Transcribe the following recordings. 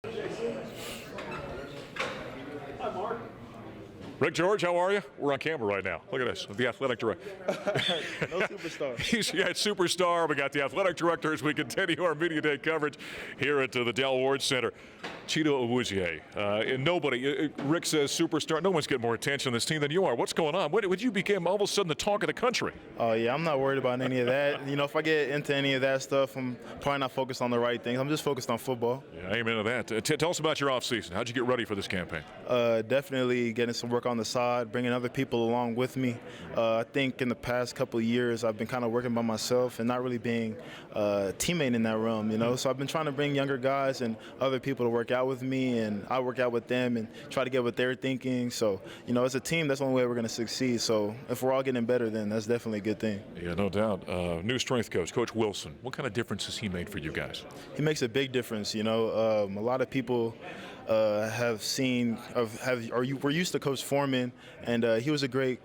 Rick George, how are you? We're on camera right now. Look at this, the athletic director. No superstar. Superstar. We got the athletic director as we continue our media day coverage here at the Dell Ward Center. Chidobe Awuzie, and nobody, Rick says superstar, no one's getting more attention on this team than you are. What's going on? When you became all of a sudden the talk of the country? Oh, yeah, I'm not worried about any of that. You know, if I get into any of that stuff, I'm probably not focused on the right things. I'm just focused on football. Yeah, amen to that. Tell us about your offseason. How'd you get ready for this campaign? Definitely getting some work on the side, bringing other people along with me. I think in the past couple of years, I've been kind of working by myself and not really being a teammate in that realm, you know. So I've been trying to bring younger guys and other people to work out with me, and I work out with them and try to get what they're thinking. So, you know, as a team, that's the only way we're going to succeed. So if we're all getting better, then that's definitely a good thing. Yeah, no doubt. New strength coach, Coach Wilson. What kind of difference has he made for you guys? He makes a big difference, you know. A lot of people have seen, we're used to Coach Foreman, and he was a great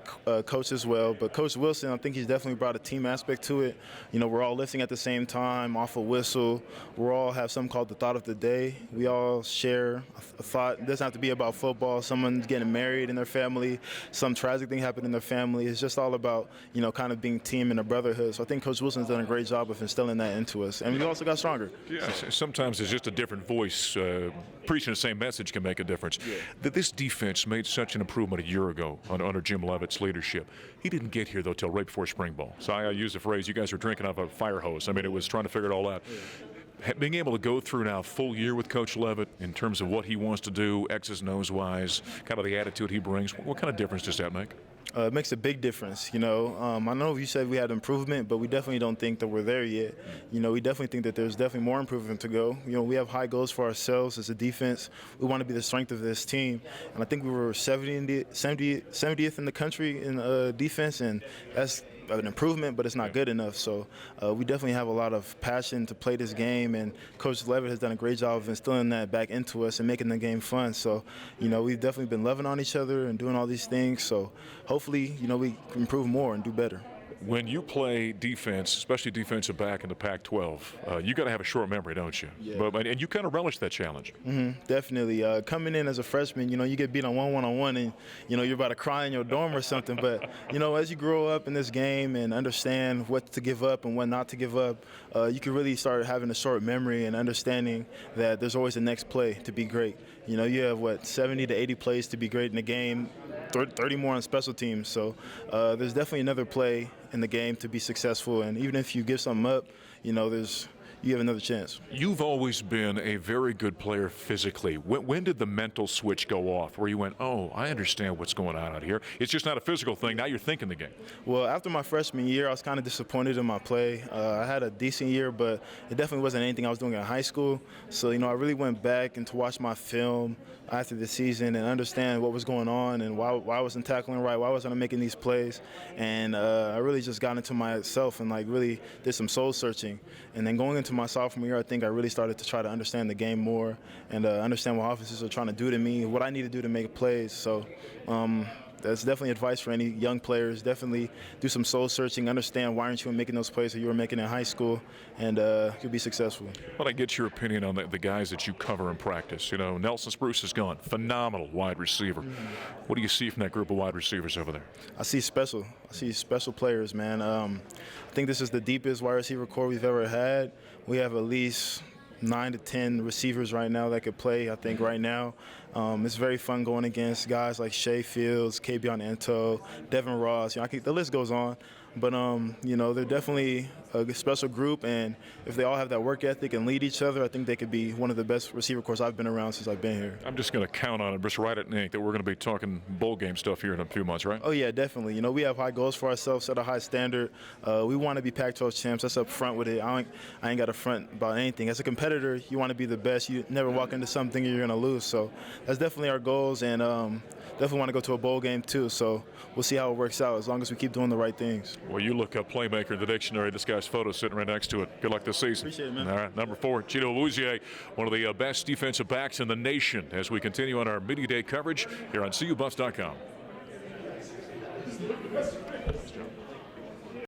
coach as well. But Coach Wilson, I think he's definitely brought a team aspect to it. You know, we're all lifting at the same time, off a whistle. We all have something called the thought of the day. We all share a thought. It doesn't have to be about football. Someone's getting married in their family, some tragic thing happened in their family. It's just all about, you know, kind of being team and a brotherhood. So I think Coach Wilson's done a great job of instilling that into us. And we also got stronger. Yeah, sometimes it's just a different voice. Preaching the same message can make a difference. Yeah. That this defense made such an improvement a year ago under Jim Leavitt's leadership. He didn't get here, though, till right before spring ball. So I use the phrase, you guys were drinking out of a fire hose. I mean, it was trying to figure it all out. Yeah. Being able to go through now a full year with Coach Leavitt in terms of what he wants to do, X's and O's wise, kind of the attitude he brings, what kind of difference does that make? It makes a big difference, you know. I know you said we had improvement, but we definitely don't think that we're there yet. You know, we definitely think that there's definitely more improvement to go. You know, we have high goals for ourselves as a defense. We want to be the strength of this team. And I think we were 70th in the country in defense, and that's an improvement, but it's not good enough. So we definitely have a lot of passion to play this game, and Coach Leavitt has done a great job of instilling that back into us and making the game fun. So, you know, we've definitely been loving on each other and doing all these things. So hopefully, you know, we can improve more and do better. When you play defense, especially defensive back in the Pac-12, you got to have a short memory, don't you? Yeah. And you kind of relish that challenge. Definitely. Coming in as a freshman, you know, you get beat on one-on-one, and, you know, you're about to cry in your dorm or something. But, you know, as you grow up in this game and understand what to give up and what not to give up, you can really start having a short memory and understanding that there's always the next play to be great. You know, you have, 70 to 80 plays to be great in the game, 30 more on special teams. So there's definitely another play in the game to be successful. And even if you give something up, you know, you have another chance. You've always been a very good player physically. When did the mental switch go off where you went, oh, I understand what's going on out here? It's just not a physical thing. Now you're thinking the game. Well, after my freshman year, I was kind of disappointed in my play. I had a decent year, but it definitely wasn't anything I was doing in high school. So, you know, I really went back and to watch my film after the season and understand what was going on and why I wasn't tackling right, why wasn't I making these plays. And I really just got into myself and, really did some soul searching. And then going into my sophomore year, I think I really started to try to understand the game more and understand what offenses are trying to do to me, what I need to do to make plays. So that's definitely advice for any young players. Definitely do some soul searching, understand why aren't you making those plays that you were making in high school, and you'll be successful. Well, I get your opinion on the guys that you cover in practice. You know, Nelson Spruce is gone. Phenomenal wide receiver. What do you see from that group of wide receivers over there? I see special players, man. I think this is the deepest wide receiver core we've ever had. We have at least 9 to 10 receivers right now that could play, I think, right now. It's very fun going against guys like Shea Fields, Kabion Ento, Devin Ross. You know, the list goes on. But, you know, they're definitely a special group, and if they all have that work ethic and lead each other, I think they could be one of the best receiver corps I've been around since I've been here. I'm just going to count on it, just write it in ink, that we're going to be talking bowl game stuff here in a few months, right? Oh, yeah, definitely. You know, we have high goals for ourselves, set a high standard. We want to be Pac-12 champs. That's up front with it. I ain't got to front about anything. As a competitor, you want to be the best. You never walk into something you're going to lose. So that's definitely our goals, and definitely want to go to a bowl game too. So we'll see how it works out as long as we keep doing the right things. Well, you look up playmaker in the dictionary. This guy's photo sitting right next to it. Good luck this season. Appreciate it, man. All right, number 4, Chidobe Awuzie, one of the best defensive backs in the nation as we continue on our Media Day coverage here on CUBuffs.com.